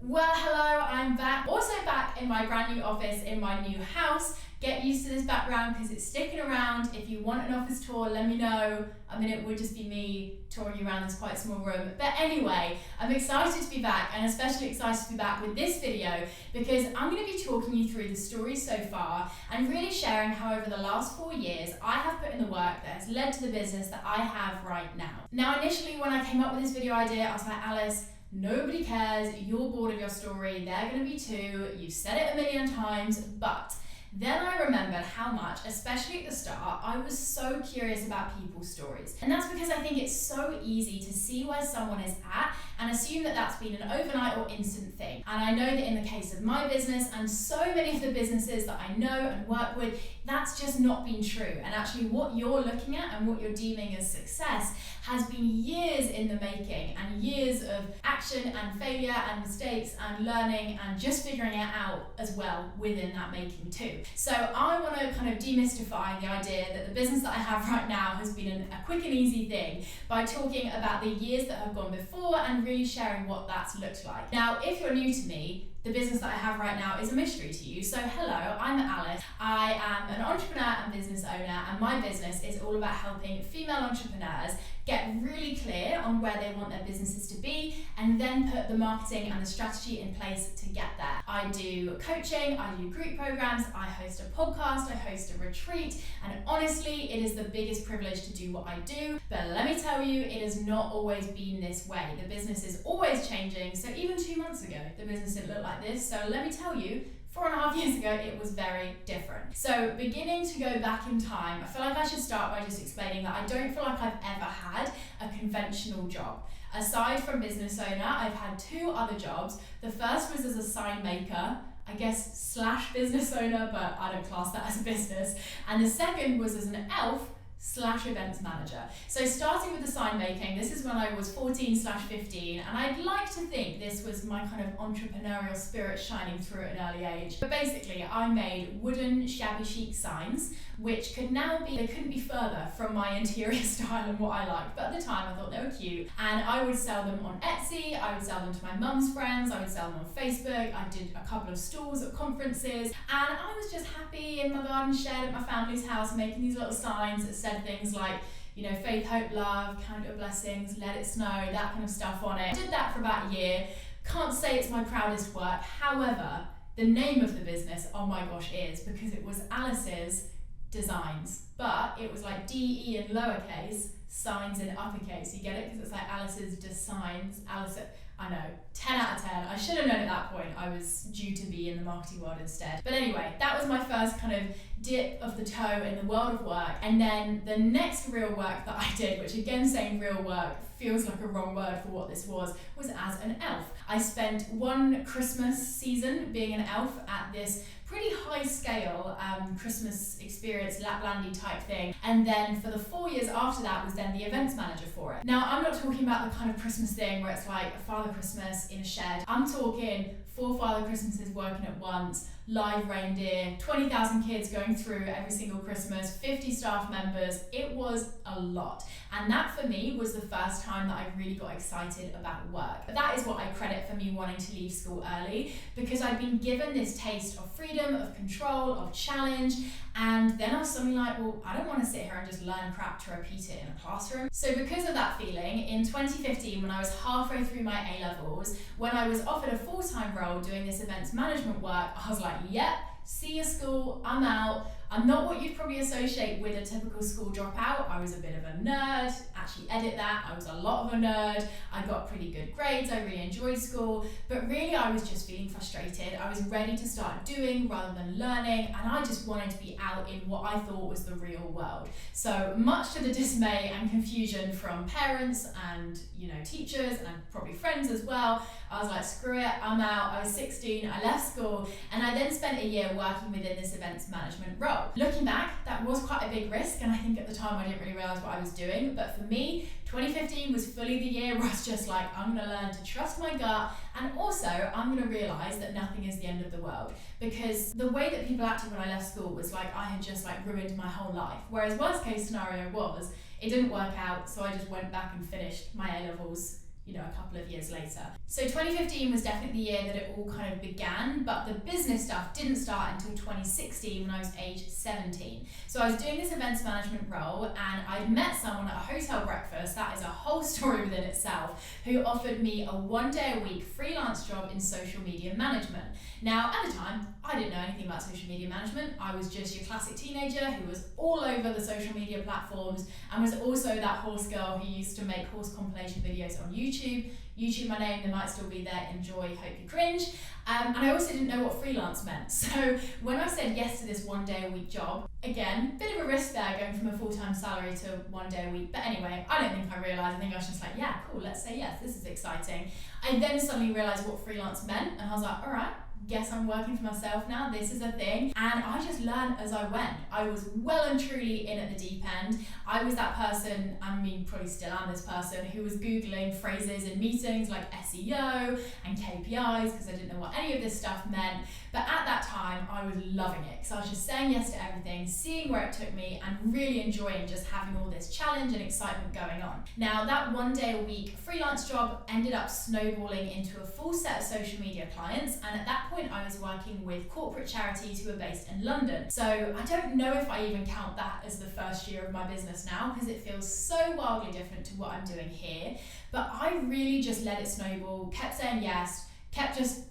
Well, hello, I'm back. Also back in my brand new office in my new house. Get used to this background because it's sticking around. If you want an office tour, let me know. I mean, it would just be me touring you around this quite small room. But anyway, I'm excited to be back, and especially excited to be back with this video because I'm going to be talking you through the stories so far and really sharing how over the last 4 years I have put in the work that has led to the business that I have right now. Now, initially when I came up with this video idea, I was like, Alice, nobody cares, you're bored of your story, they're going to be too, you've said it a million times, but then I remembered how much, especially at the start, I was so curious about people's stories. And that's because I think it's so easy to see where someone is at and assume that that's been an overnight or instant thing. And I know that in the case of my business and so many of the businesses that I know and work with, that's just not been true. And actually what you're looking at and what you're deeming as success has been years in the making and years of action and failure and mistakes and learning and just figuring it out as well within that making too. So I want to kind of demystify the idea that the business that I have right now has been a quick and easy thing by talking about the years that have gone before and really sharing what that's looked like. Now, if you're new to me, the business that I have right now is a mystery to you. So hello, I'm Alice. I am an entrepreneur and business owner, and my business is all about helping female entrepreneurs get really clear on where they want their businesses to be and then put the marketing and the strategy in place to get there. I do coaching, I do group programs, I host a podcast, I host a retreat, and honestly, it is the biggest privilege to do what I do. But let me tell you, it has not always been this way. The business is always changing. So even 2 months ago, the business didn't look like this. So let me tell you, 4.5 years ago, it was very different. So beginning to go back in time, I feel like I should start by just explaining that I don't feel like I've ever had a conventional job. Aside from business owner, I've had 2 other jobs. The first was as a sign maker, I guess / business owner, but I don't class that as a business. And the second was as an elf / events manager. So starting with the sign making, this is when I was 14/15, and I'd like to think this was my kind of entrepreneurial spirit shining through at an early age. But basically, I made wooden shabby chic signs, which could now be, they couldn't be further from my interior style and what I liked. But at the time, I thought they were cute, and I would sell them on Etsy, I would sell them to my mum's friends, I would sell them on Facebook, I did a couple of stalls at conferences, and I was just happy in my garden shed at my family's house making these little signs that said things like, you know, faith, hope, love, count your blessings, let it snow, that kind of stuff on it. I did that for about a year. Can't say it's my proudest work. However, the name of the business, oh my gosh, is because it was Alice's Designs, but it was like DE in lowercase, signs in uppercase. You get it? Because it's like Alice's Designs, Alice. I know, 10 out of 10. I should have known at that point I was due to be in the marketing world instead. But anyway, that was my first kind of dip of the toe in the world of work. And then the next real work that I did, which again saying real work feels like a wrong word for what this was as an elf. I spent one Christmas season being an elf at this pretty high scale Christmas experience, Laplandy type thing. And then for the 4 years after that was then the events manager for it. Now, I'm not talking about the kind of Christmas thing where it's like a Father Christmas in a shed. I'm talking 4 Father Christmases working at once, live reindeer, 20,000 kids going through every single Christmas, 50 staff members. It was a lot. And that for me was the first time that I really got excited about work. But that is what I credit for me wanting to leave school early, because I'd been given this taste of freedom, of control, of challenge. And then I was suddenly like, well, I don't want to sit here and just learn crap to repeat it in a classroom. So because of that feeling, in 2015, when I was halfway through my A-levels, when I was offered a full-time role doing this events management work, I was like, yep, see you school, I'm out. I'm not what you'd probably associate with a typical school dropout. I was a bit of a nerd, actually edit that, I was a lot of a nerd. I got pretty good grades, I really enjoyed school, but really I was just feeling frustrated. I was ready to start doing rather than learning, and I just wanted to be out in what I thought was the real world. So much to the dismay and confusion from parents and, you know, teachers and probably friends as well, I was like, screw it, I'm out. I was 16, I left school, and I then spent a year working within this events management role. Looking back, that was quite a big risk, and I think at the time I didn't really realise what I was doing, but for me, 2015 was fully the year where I was just like, I'm going to learn to trust my gut, and also I'm going to realise that nothing is the end of the world, because the way that people acted when I left school was like I had just like ruined my whole life, whereas worst case scenario was it didn't work out, so I just went back and finished my A-levels a couple of years later. So 2015 was definitely the year that it all kind of began, but the business stuff didn't start until 2016 when I was age 17. So I was doing this events management role, and I'd met someone at a hotel breakfast, that is a whole story within itself, who offered me a 1 day a week freelance job in social media management. Now, at the time, I didn't know anything about social media management. I was just your classic teenager who was all over the social media platforms and was also that horse girl who used to make horse compilation videos on YouTube. YouTube my name, they might still be there, enjoy, hope you cringe. And I also didn't know what freelance meant. So when I said yes to this 1 day a week job, again, bit of a risk there going from a full-time salary to 1 day a week. But anyway, I don't think I realised. I think I was just like, yeah, cool, let's say yes, this is exciting. I then suddenly realised what freelance meant, and I was like, all right, guess I'm working for myself now, this is a thing. And I just learned as I went. I was well and truly in at the deep end. I was that person, I mean probably still am this person, who was Googling phrases in meetings like SEO and KPIs because I didn't know what any of this stuff meant. But at that time I was loving it because I was just saying yes to everything, seeing where it took me and really enjoying just having all this challenge and excitement going on. Now that 1 day a week freelance job ended up snowballing into a full set of social media clients, and at that point I was working with corporate charities who are based in London. So I don't know if I even count that as the first year of my business now because it feels so wildly different to what I'm doing here. But I really just let it snowball, kept saying yes, kept just,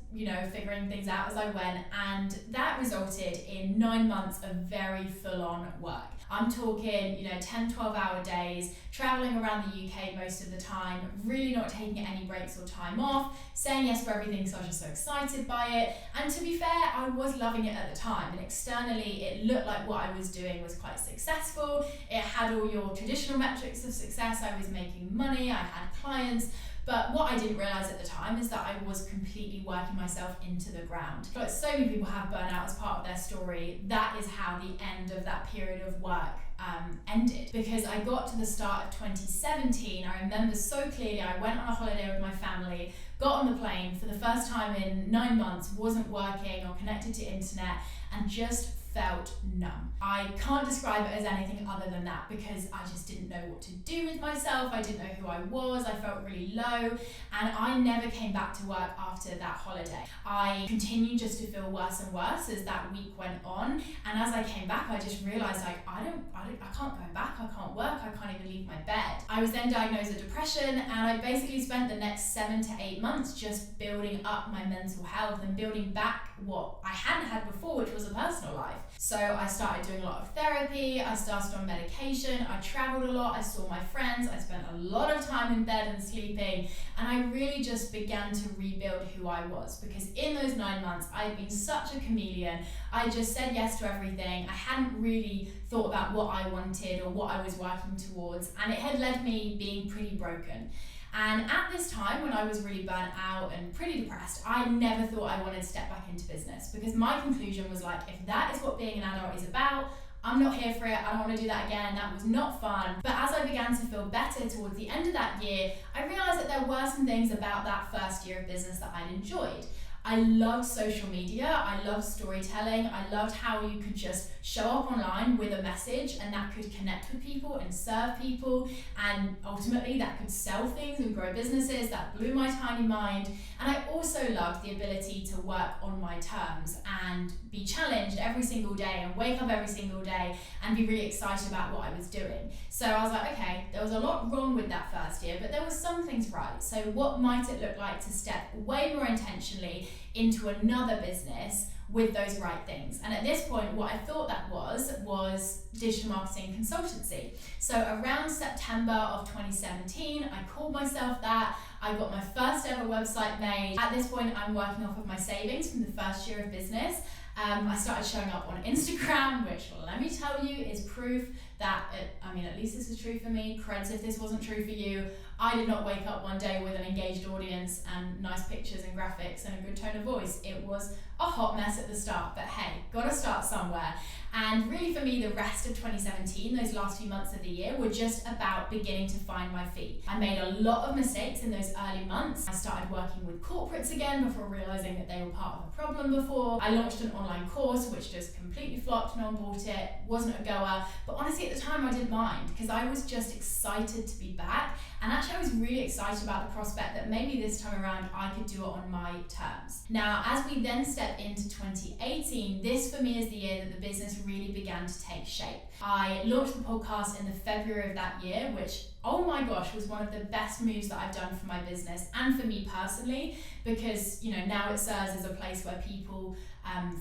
figuring things out as I went, and that resulted in 9 months of very full-on work. I'm talking, 10, 12-hour days, traveling around the UK most of the time, really not taking any breaks or time off, saying yes for everything because I was just so excited by it. And to be fair, I was loving it at the time, and externally it looked like what I was doing was quite successful. It had all your traditional metrics of success. I was making money, I had clients. But what I didn't realise at the time is that I was completely working myself into the ground. But so many people have burnout as part of their story. That is how the end of that period of work ended. Because I got to the start of 2017, I remember so clearly I went on a holiday with my family, got on the plane for the first time in 9 months, wasn't working or connected to internet, and just felt numb. I can't describe it as anything other than that because I just didn't know what to do with myself. I didn't know who I was. I felt really low, and I never came back to work after that holiday. I continued just to feel worse and worse as that week went on, and as I came back I just realised I can't go back, I can't work, I can't even leave my bed. I was then diagnosed with depression, and I basically spent the next 7 to 8 months just building up my mental health and building back what I hadn't had before, which was a personal life. So I started doing a lot of therapy, I started on medication, I travelled a lot, I saw my friends, I spent a lot of time in bed and sleeping, and I really just began to rebuild who I was, because in those 9 months I had been such a chameleon. I just said yes to everything. I hadn't really thought about what I wanted or what I was working towards, and it had led me being pretty broken. And at this time, when I was really burnt out and pretty depressed, I never thought I wanted to step back into business, because my conclusion was like, if that is what being an adult is about, I'm not here for it, I don't want to do that again, that was not fun. But as I began to feel better towards the end of that year, I realised that there were some things about that first year of business that I'd enjoyed. I loved social media, I loved storytelling, I loved how you could just show up online with a message and that could connect with people and serve people, and ultimately that could sell things and grow businesses. That blew my tiny mind. And I also loved the ability to work on my terms and be challenged every single day and wake up every single day and be really excited about what I was doing. So I was like, okay, there was a lot wrong with that first year, but there were some things right. So what might it look like to step way more intentionally into another business with those right things? And at this point, what I thought that was digital marketing consultancy. So around September of 2017, I called myself that. I got my first ever website made. At this point, I'm working off of my savings from the first year of business. I started showing up on Instagram, which, let me tell you, is proof that, at least this is true for me. Creds if this wasn't true for you. I did not wake up one day with an engaged audience and nice pictures and graphics and a good tone of voice. It was a hot mess at the start, but hey, gotta start somewhere. And really for me, the rest of 2017, those last few months of the year, were just about beginning to find my feet. I made a lot of mistakes in those early months. I started working with corporates again before realizing that they were part of the problem before. I launched an online course, which just completely flopped, no one bought it, wasn't a goer. But honestly, at the time I didn't mind, because I was just excited to be back. And actually actually I was really excited about the prospect that maybe this time around I could do it on my terms. Now, as we then step into 2018, this for me is the year that the business really began to take shape. I launched the podcast in the February of that year, which, oh my gosh, was one of the best moves that I've done for my business and for me personally, because now it serves as a place where people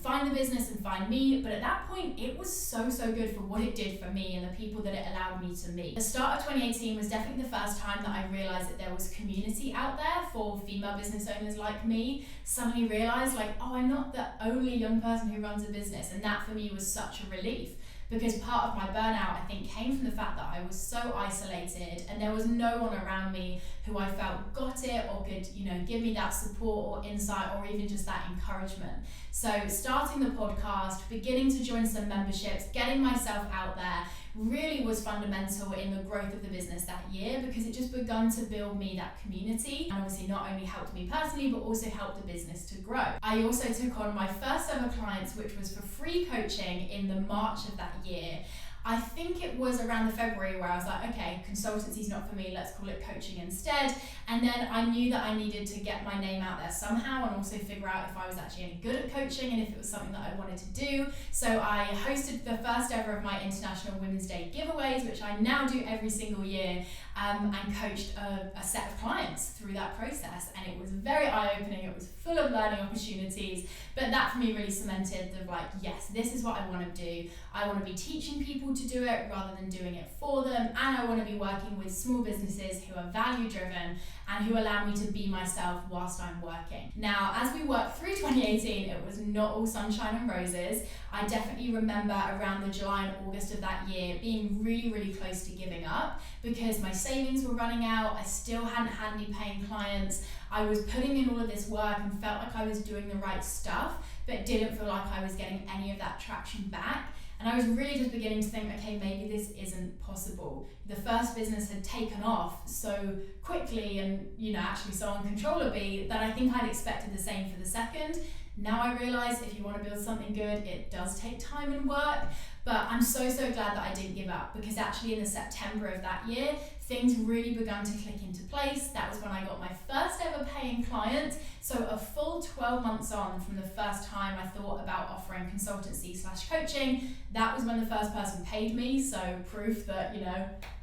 find the business and find me. But at that point, it was so good for what it did for me and the people that it allowed me to meet. The start of 2018 was definitely the first time that I realized that there was community out there for female business owners like me. Suddenly realized I'm not the only young person who runs a business, and that for me was such a relief. Because part of my burnout, I think, came from the fact that I was so isolated and there was no one around me who I felt got it or could, give me that support or insight or even just that encouragement. So starting the podcast, beginning to join some memberships, getting myself out there really was fundamental in the growth of the business that year, because it just begun to build me that community and obviously not only helped me personally but also helped the business to grow. I also took on my first ever clients, which was for free coaching in the March of that year. I think it was around the February where I was like, okay, consultancy's not for me, let's call it coaching instead. And then I knew that I needed to get my name out there somehow and also figure out if I was actually any good at coaching and if it was something that I wanted to do. So I hosted the first ever of my International Women's Day giveaways, which I now do every single year, and coached a set of clients through that process. And it was very eye-opening, it was full of learning opportunities, but that for me really cemented the yes, this is what I want to do. I want to be teaching people to do it rather than doing it for them, and I want to be working with small businesses who are value driven and who allow me to be myself whilst I'm working. Now, as we worked through 2018, it was not all sunshine and roses. I definitely remember around the July and August of that year being really close to giving up because my savings were running out. I still hadn't had any paying clients. I was putting in all of this work and felt like I was doing the right stuff, but didn't feel like I was getting any of that traction back. And I was really just beginning to think, okay, maybe this isn't possible. The first business had taken off so quickly and, actually so uncontrollably that I think I'd expected the same for the second. Now I realise if you want to build something good, it does take time and work. But I'm so glad that I didn't give up, because actually in the September of that year, things really began to click into place. That was when I got my first ever paying client. So a full 12 months on from the first time I thought about offering consultancy/coaching, that was when the first person paid me. So proof that,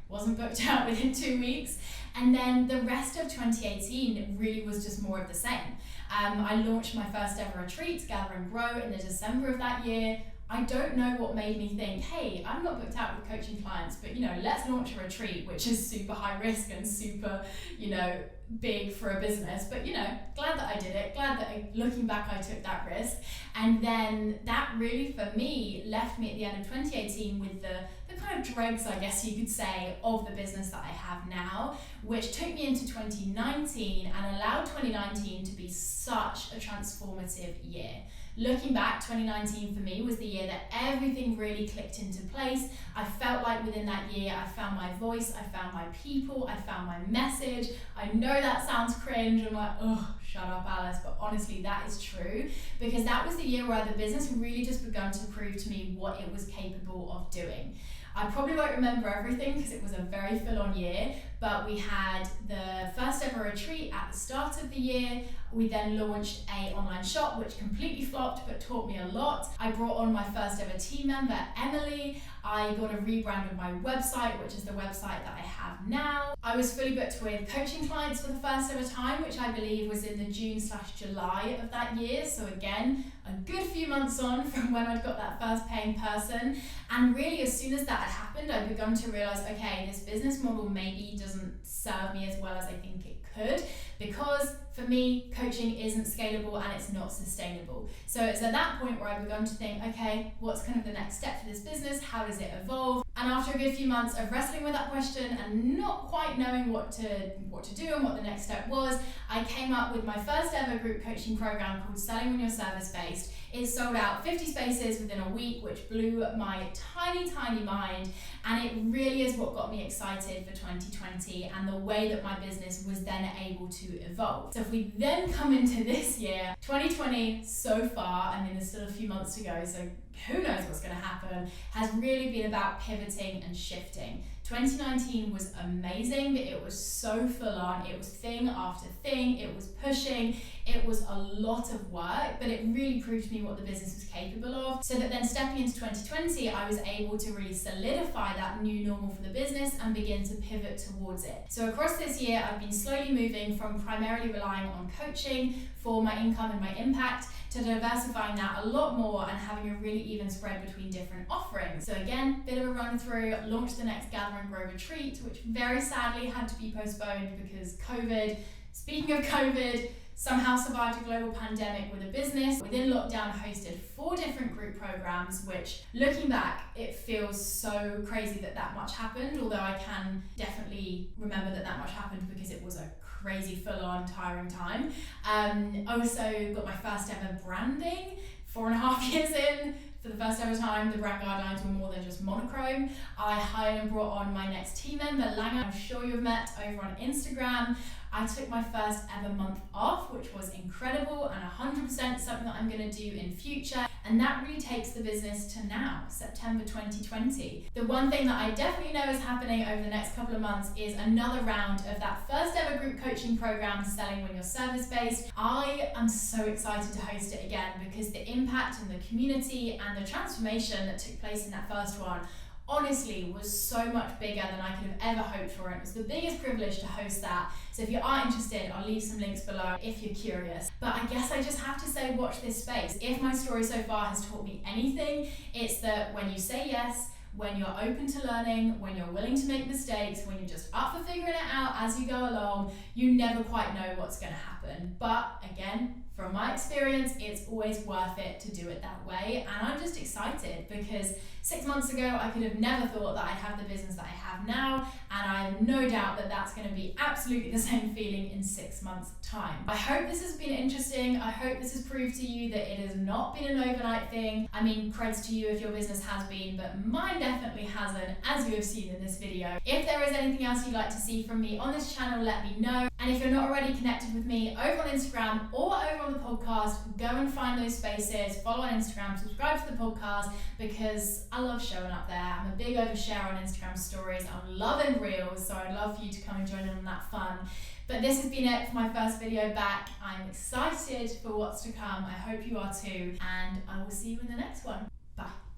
wasn't booked out within 2 weeks. And then the rest of 2018 really was just more of the same. I launched my first ever retreat, Gather and Grow, in the December of that year. I don't know what made me think, hey, I'm not booked out with coaching clients, but let's launch a retreat, which is super high risk and super, big for a business. But glad that I did it, glad that looking back I took that risk. And then that really for me left me at the end of 2018 with the kind of dregs, I guess you could say, of the business that I have now, which took me into 2019 and allowed 2019 to be such a transformative year. Looking back, 2019 for me was the year that everything really clicked into place. I felt like within that year I found my voice, I found my people, I found my message. I know that sounds cringe, I'm like, oh, shut up Alice, but honestly that is true, because that was the year where the business really just begun to prove to me what it was capable of doing. I probably won't remember everything because it was a very full-on year, but we had the first ever retreat at the start of the year. We then launched an online shop, which completely flopped but taught me a lot. I brought on my first ever team member, Emily. I got a rebrand of my website, which is the website that I have now. I was fully booked with coaching clients for the first ever time, which I believe was in the June/July of that year. So again, a good few months on from when I'd got that first paying person. And really, as soon as that had happened, I begun to realize, okay, this business model maybe doesn't serve me as well as I think it could, because for me, coaching isn't scalable and it's not sustainable. So it's at that point where I begun to think, okay, what's kind of the next step for this business? How does it evolve? And after a good few months of wrestling with that question and not quite knowing what to do and what the next step was, I came up with my first ever group coaching program called Selling When You're Service-Based. It sold out 50 spaces within a week, which blew my tiny mind, and it really is what got me excited for 2020 and the way that my business was then able to evolve. So if we then come into this year, 2020 so far, I mean there's still a few months to go, so who knows what's going to happen, has really been about pivoting and shifting. 2019 was amazing, but it was so full on. It was thing after thing, it was pushing, it was a lot of work, but it really proved to me what the business was capable of. So that then stepping into 2020, I was able to really solidify that new normal for the business and begin to pivot towards it. So across this year, I've been slowly moving from primarily relying on coaching for my income and my impact to diversifying that a lot more and having a really even spread between different offerings. So again, bit of a run through, launched the next Gather and Grow retreat, which very sadly had to be postponed because COVID. Speaking of COVID, somehow survived a global pandemic with a business. Within lockdown, hosted 4 different group programs, which looking back, it feels so crazy that much happened, although I can definitely remember that much happened because it was a crazy full-on tiring time. Also got my first ever branding 4.5 years in. For the first ever time, the brand guidelines were more than just monochrome. I hired and brought on my next team member, Langa, I'm sure you've met over on Instagram. I took my first ever month off, which was incredible and 100% something that I'm going to do in future. And that really takes the business to now, September 2020. The one thing that I definitely know is happening over the next couple of months is another round of that first ever group coaching program, Selling When You're Service-Based. I am so excited to host it again because the impact and the community and the transformation that took place in that first one honestly was so much bigger than I could have ever hoped for. It was the biggest privilege to host that. So if you are interested, I'll leave some links below if you're curious. But I guess I just have to say, watch this space. If my story so far has taught me anything, it's that when you say yes, when you're open to learning, when you're willing to make mistakes, when you're just up for figuring it out as you go along, you never quite know what's going to happen. But again, from my experience, it's always worth it to do it that way. And I'm just excited because 6 months ago, I could have never thought that I'd have the business that I have now. And I have no doubt that that's going to be absolutely the same feeling in 6 months' time. I hope this has been interesting. I hope this has proved to you that it has not been an overnight thing. I mean, creds to you if your business has been, but mine definitely hasn't, as you have seen in this video. If there is anything else you'd like to see from me on this channel, let me know. And if you're not already connected with me over on Instagram or over on the podcast, go and find those spaces, follow on Instagram, subscribe to the podcast, because I love showing up there. I'm a big overshare on Instagram stories. I'm loving reels, so I'd love for you to come and join in on that fun. But this has been it for my first video back. I'm excited for what's to come. I hope you are too, and I will see you in the next one. Bye.